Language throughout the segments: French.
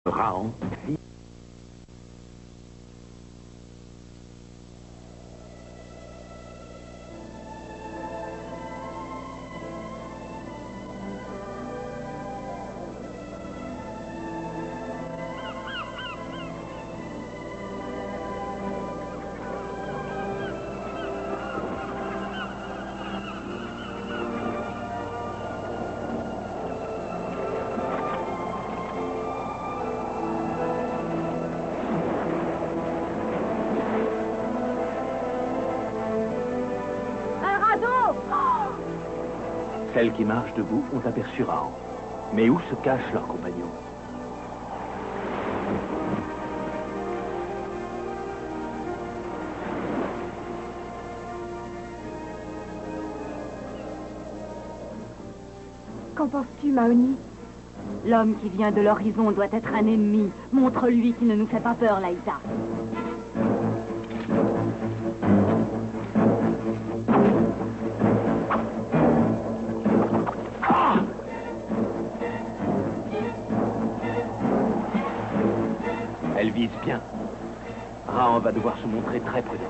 Raon. Celles qui marchent debout ont aperçu Raon. Mais où se cachent leurs compagnons? Qu'en penses-tu, Mahoni? L'homme qui vient de l'horizon doit être un ennemi. Montre-lui qu'il ne nous fait pas peur, Laïta. Elle vise bien. Raon va devoir se montrer très prudent.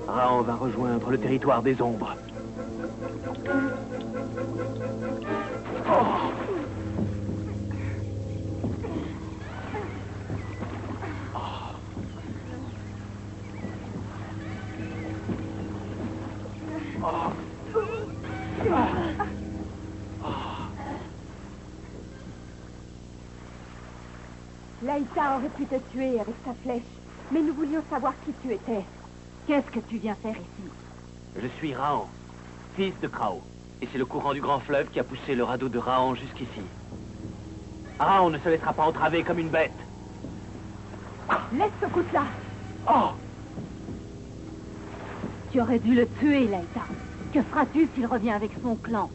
Raon va rejoindre le territoire des ombres. Laïta aurait pu te tuer avec sa flèche, mais nous voulions savoir qui tu étais. Qu'est-ce que tu viens faire ici? Je suis Raon, fils de Krao. Et c'est le courant du grand fleuve qui a poussé le radeau de Raon jusqu'ici. Raon ne se laissera pas entraver comme une bête. Laisse ce couteau-là. Oh! Tu aurais dû le tuer, Laïta. Que feras-tu s'il revient avec son clan?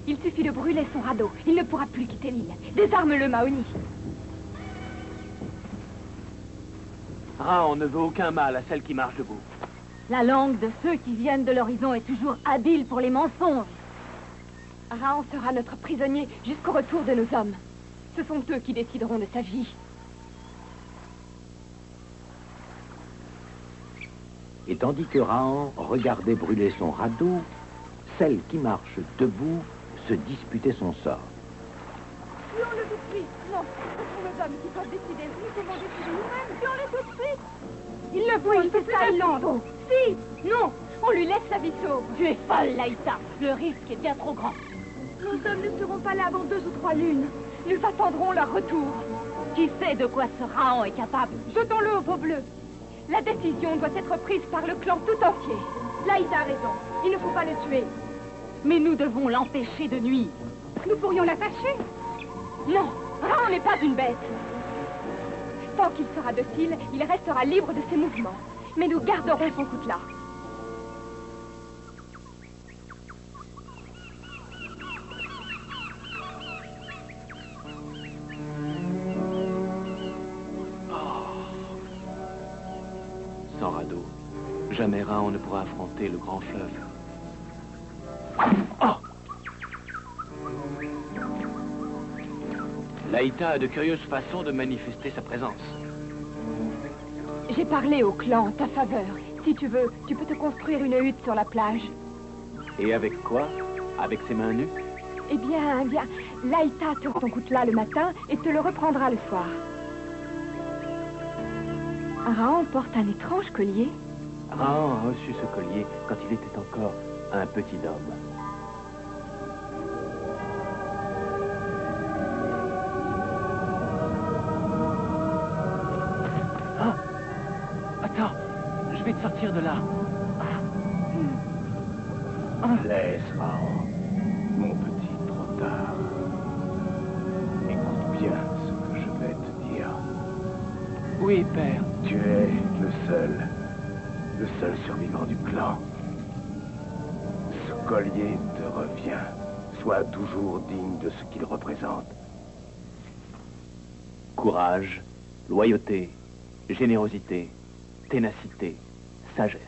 Il suffit de brûler son radeau. Il ne pourra plus quitter l'île. Désarme-le, Mahoni. Raon ne veut aucun mal à celle qui marche debout. La langue de ceux qui viennent de l'horizon est toujours habile pour les mensonges. Raon sera notre prisonnier jusqu'au retour de nos hommes. Ce sont eux qui décideront de sa vie. Et tandis que Raon regardait brûler son radeau, celle qui marche debout se disputait son sort. Tuons-le tout de suite. Non, ce sont nos hommes qui doivent décider. Nous devons décider nous-mêmes. Tuons-le tout de suite. Il le faut, il fait ça, il l'entend. Si, non, on lui laisse sa vie sauve. Tu es folle, Laïta. Le risque est bien trop grand. Nos hommes ne seront pas là avant 2 ou 3 lunes. Nous attendrons leur retour. Qui sait de quoi ce Raon est capable? Jetons-le au pot bleu. La décision doit être prise par le clan tout entier. Laïta a raison. Il ne faut pas le tuer. Mais nous devons l'empêcher de nuire. Nous pourrions l'attacher. Non, Raon n'est pas une bête. Tant qu'il sera docile, il restera libre de ses mouvements. Mais nous garderons son coutelas. Sans radeau, jamais Raon ne pourra affronter le grand fleuve. Oh! Laïta a de curieuses façons de manifester sa présence. J'ai parlé au clan en ta faveur. Si tu veux, tu peux te construire une hutte sur la plage. Et avec quoi? Avec ses mains nues? Eh bien, Laïta te rend ton coutelas le matin et te le reprendra le soir. Raon porte un étrange collier. Raon a reçu ce collier quand il était encore un petit homme. Ah! Attends, je vais te sortir de là. Laisse, Raon. Mon petit, trop tard. Écoute bien ce que je vais te dire. Oui, père. Tu es le seul survivant du clan. Ce collier te revient. soit toujours digne de ce qu'il représente. Courage, loyauté, générosité, ténacité, sagesse.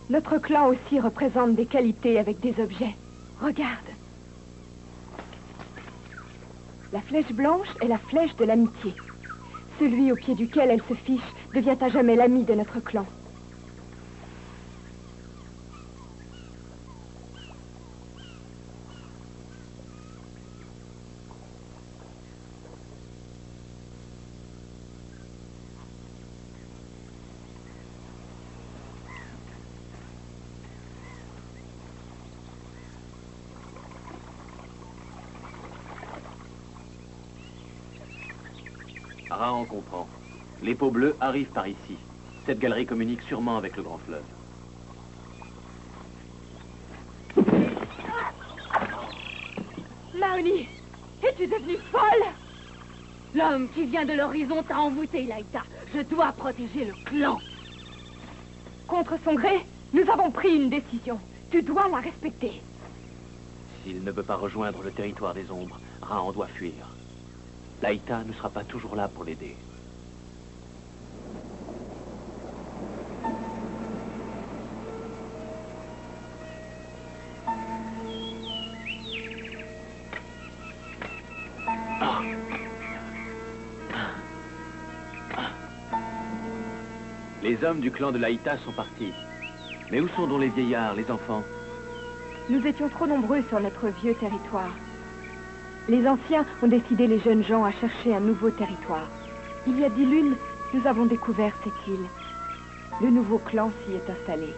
Notre clan aussi représente des qualités avec des objets. Regarde. La flèche blanche est la flèche de l'amitié. Celui au pied duquel elle se fiche devient à jamais l'ami de notre clan. Raon comprend. Les peaux bleues arrivent par ici. Cette galerie communique sûrement avec le grand fleuve. Maoni, es-tu devenue folle? L'homme qui vient de l'horizon t'a envoûté, Laïta. Je dois protéger le clan. Contre son gré, nous avons pris une décision. Tu dois la respecter. S'il ne veut pas rejoindre le territoire des ombres, Raon doit fuir. Laïta ne sera pas toujours là pour l'aider. Les hommes du clan de Laïta sont partis. Mais où sont donc les vieillards, les enfants? Nous étions trop nombreux sur notre vieux territoire. Les anciens ont décidé les jeunes gens à chercher un nouveau territoire. Il y a 10 lunes, nous avons découvert cette île. Le nouveau clan s'y est installé.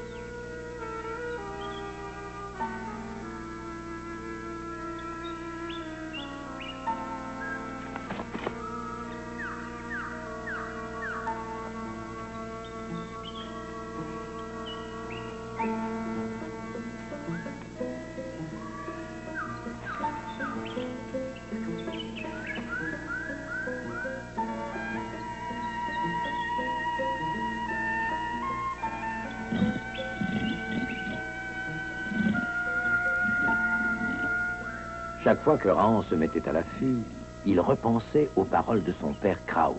Chaque fois que Raon se mettait à l'affût, il repensait aux paroles de son père Krao.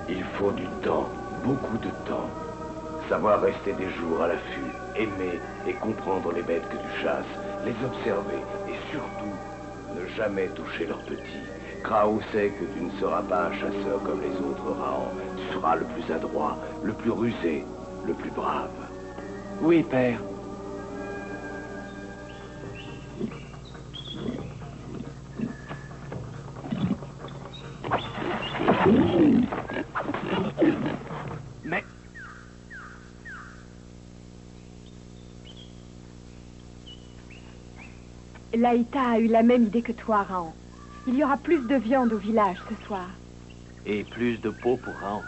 Il faut du temps, beaucoup de temps. Savoir rester des jours à l'affût, aimer et comprendre les bêtes que tu chasses, les observer et surtout ne jamais toucher leurs petits. Krao sait que tu ne seras pas un chasseur comme les autres, Raon. Tu seras le plus adroit, le plus rusé, le plus brave. Oui, père. Mais... Laïta a eu la même idée que toi, Raon. Il y aura plus de viande au village ce soir. Et plus de peau pour Raon.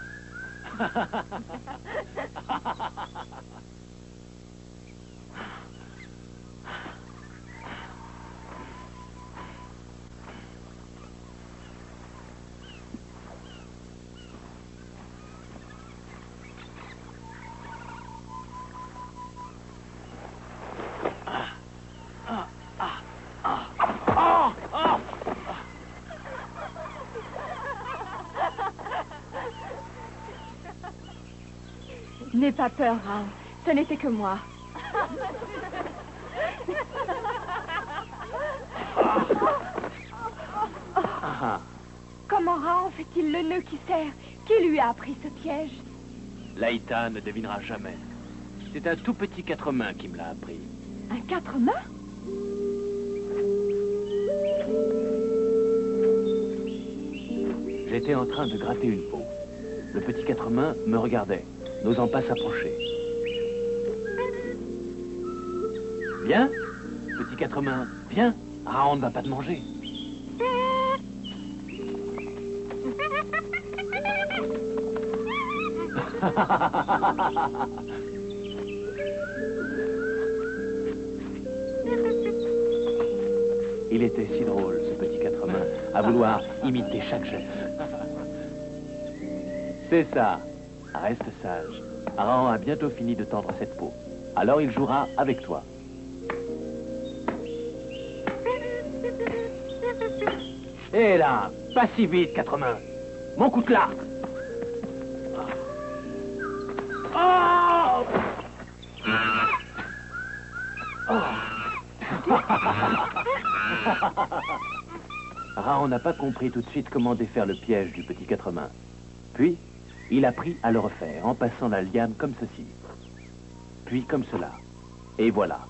N'aie pas peur, Raon. Ce n'était que moi. Comment Raon fait-il le nœud qui serre? Qui lui a appris ce piège? Laïta ne devinera jamais. C'est un tout petit 4 mains qui me l'a appris. Un 4 mains? J'étais en train de gratter une peau. Le petit 4 mains me regardait, n'osant pas s'approcher. Viens, petit 4 mains, viens. Raon ne va pas te manger. Il était si drôle, ce petit 4 mains, à vouloir imiter chaque geste. C'est ça. Reste sage. Raon a bientôt fini de tendre cette peau. Alors il jouera avec toi. Et là, pas si vite, quatre mains. Mon coup de l'arc. Oh! Raon n'a pas compris tout de suite comment défaire le piège du petit quatre mains. Puis, il apprit à le refaire en passant la liane comme ceci. Puis comme cela. Et voilà.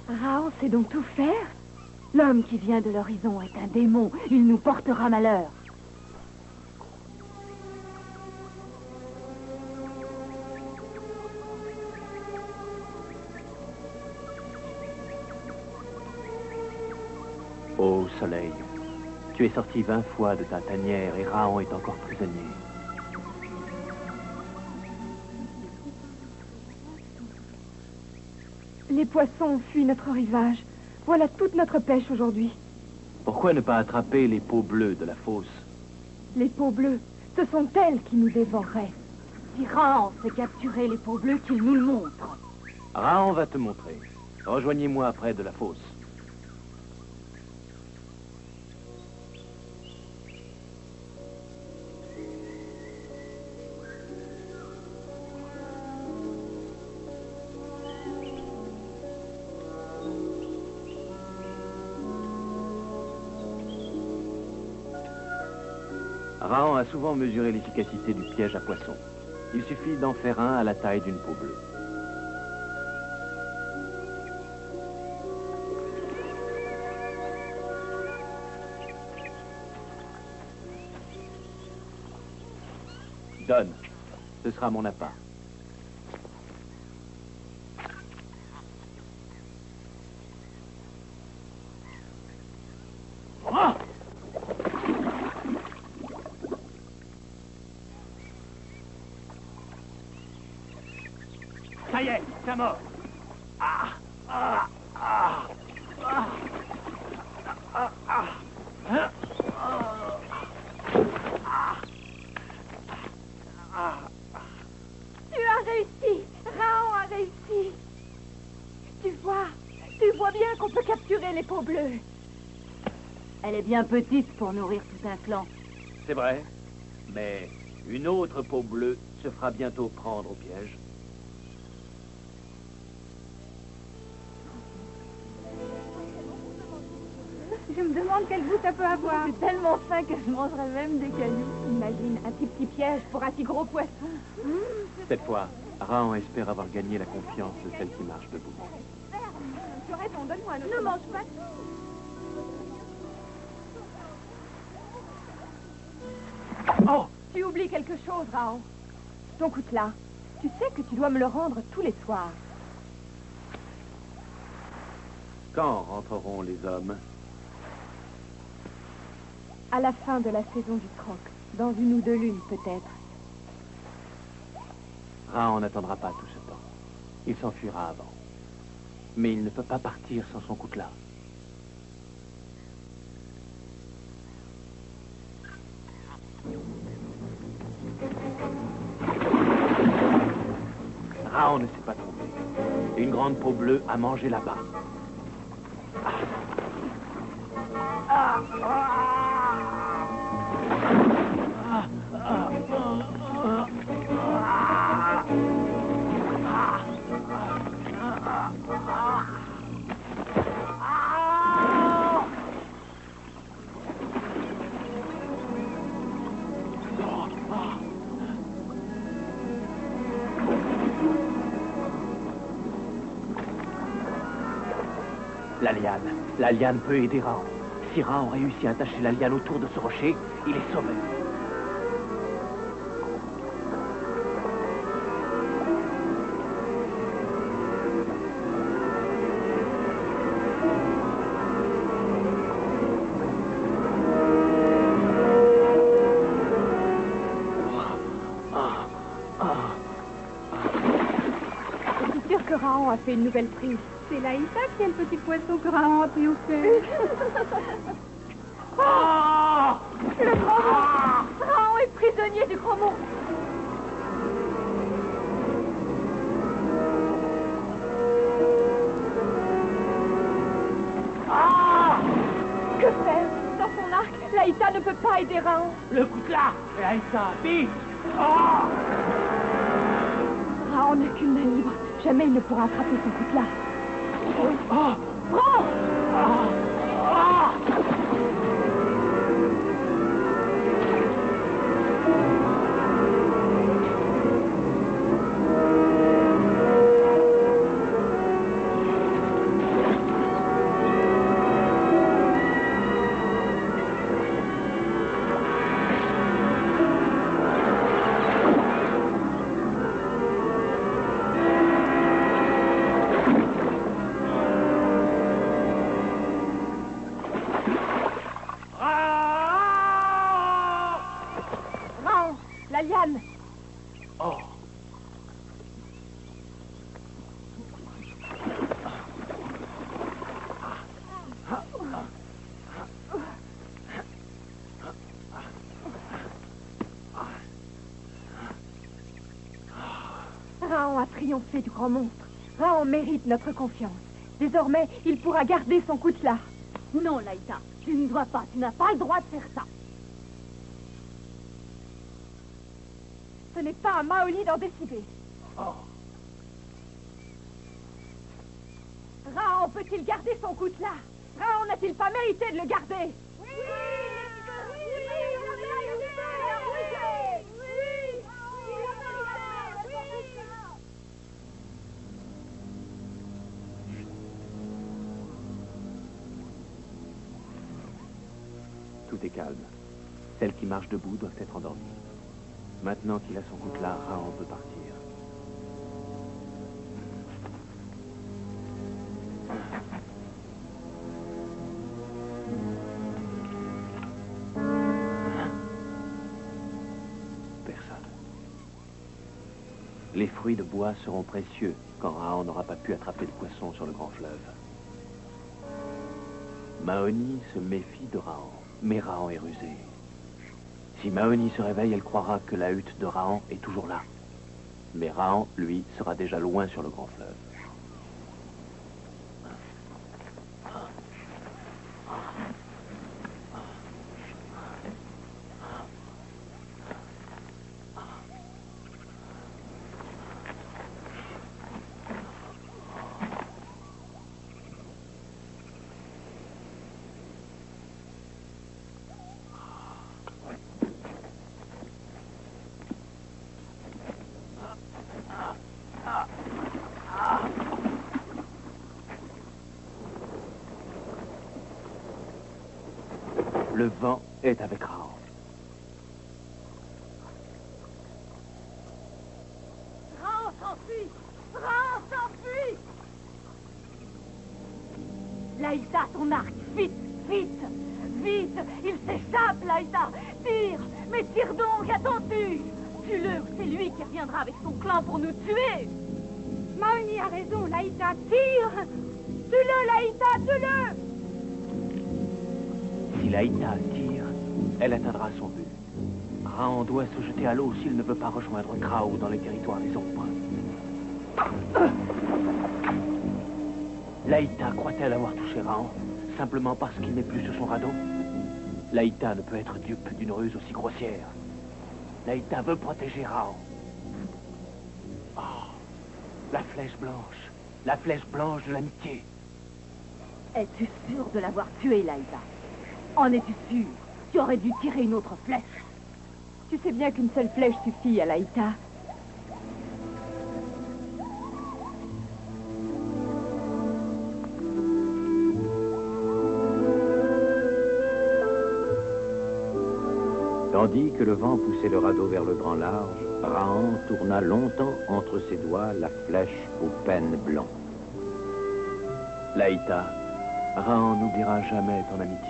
Raon sait donc tout faire? L'homme qui vient de l'horizon est un démon. Il nous portera malheur. Ô soleil, tu es sorti 20 fois de ta tanière et Raon est encore prisonnier. Les poissons ont fui notre rivage. Voilà toute notre pêche aujourd'hui. Pourquoi ne pas attraper les peaux bleues de la fosse? Les peaux bleues, ce sont elles qui nous dévoreraient. Si Raon sait capturer les peaux bleues, qu'il nous le montre. Raon va te montrer. Rejoignez-moi près de la fosse. Raon a souvent mesuré l'efficacité du piège à poisson. Il suffit d'en faire un à la taille d'une peau bleue. Donne. Ce sera mon appât. Oh! Ça y est, c'est mort. Tu as réussi. Raon a réussi. Tu vois bien qu'on peut capturer les peaux bleues. Elle est bien petite pour nourrir tout un clan. C'est vrai, mais une autre peau bleue se fera bientôt prendre au piège. Je me demande quel goût ça peut avoir. C'est tellement fin que je mangerais même des cailloux. Imagine un petit piège pour un si gros poisson. Cette fois, Raon espère avoir gagné la confiance de celle qui marche debout. Tu as raison, donne-moi un autre. Ne mange pas tout. Oh! Tu oublies quelque chose, Raon. Ton coutelas. Tu sais que tu dois me le rendre tous les soirs. Quand rentreront les hommes? À la fin de la saison du croc. Dans 1 ou 2 lunes, peut-être. Raon n'attendra pas tout ce temps. Il s'enfuira avant. Mais il ne peut pas partir sans son coutelas. Raon ne s'est pas trompé. Une grande peau bleue a mangé là-bas. La liane peut aider Raon. Si Raon réussit à attacher la liane autour de ce rocher, il est sauvé. Raon a fait une nouvelle prise. C'est Laïta qui est le petit poisson que Raon a pris au fait. Le grand monstre! Raon est prisonnier du grand monstre! Que faire? Dans son arc, Laïta ne peut pas aider Raon. Le coutelas! Laïta, vite! Raon n'a qu'une main libre. Jamais il ne pourra attraper son coutelas. Prends! Raon, la liane! Raon a triomphé du grand monstre. Raon mérite notre confiance. Désormais, il pourra garder son coutelas. Non, Laïta, tu ne dois pas, tu n'as pas le droit de faire ça. Ce n'est pas à Maoli d'en décider. Raon peut-il garder son coutelas? Raon n'a-t-il pas mérité de le garder? Oui! Tout est calme. Celles qui marchent debout doivent être endormies. Maintenant qu'il a son coutelas, Raon peut partir. Personne. Les fruits de bois seront précieux quand Raon n'aura pas pu attraper le poisson sur le grand fleuve. Mahoni se méfie de Raon, mais Raon est rusé. Si Mahoni se réveille, elle croira que la hutte de Raon est toujours là. Mais Raon, lui, sera déjà loin sur le grand fleuve. Le vent est avec Raon. Raon s'enfuit! Raon s'enfuit! Laïta, ton arc, vite, vite, vite! Il s'échappe, Laïta! Tire! Mais tire donc, attends-tu! Tue-le, c'est lui qui reviendra avec son clan pour nous tuer! Maoni a raison, Laïta, tire! Tue-le, Laïta, tue-le! Si Laïta tire, elle atteindra son but. Raon doit se jeter à l'eau s'il ne veut pas rejoindre Krao dans les territoires des ombres. Laïta croit-elle avoir touché Raon simplement parce qu'il n'est plus sur son radeau? Laïta ne peut être dupe d'une ruse aussi grossière. Laïta veut protéger Raon. Oh, la flèche blanche de l'amitié. Es-tu sûr de l'avoir tué, Laïta? En es-tu sûr? Tu aurais dû tirer une autre flèche. Tu sais bien qu'une seule flèche suffit à Laïta. Tandis que le vent poussait le radeau vers le grand large, Raon tourna longtemps entre ses doigts la flèche aux pennes blancs. Laïta, Raon n'oubliera jamais ton amitié.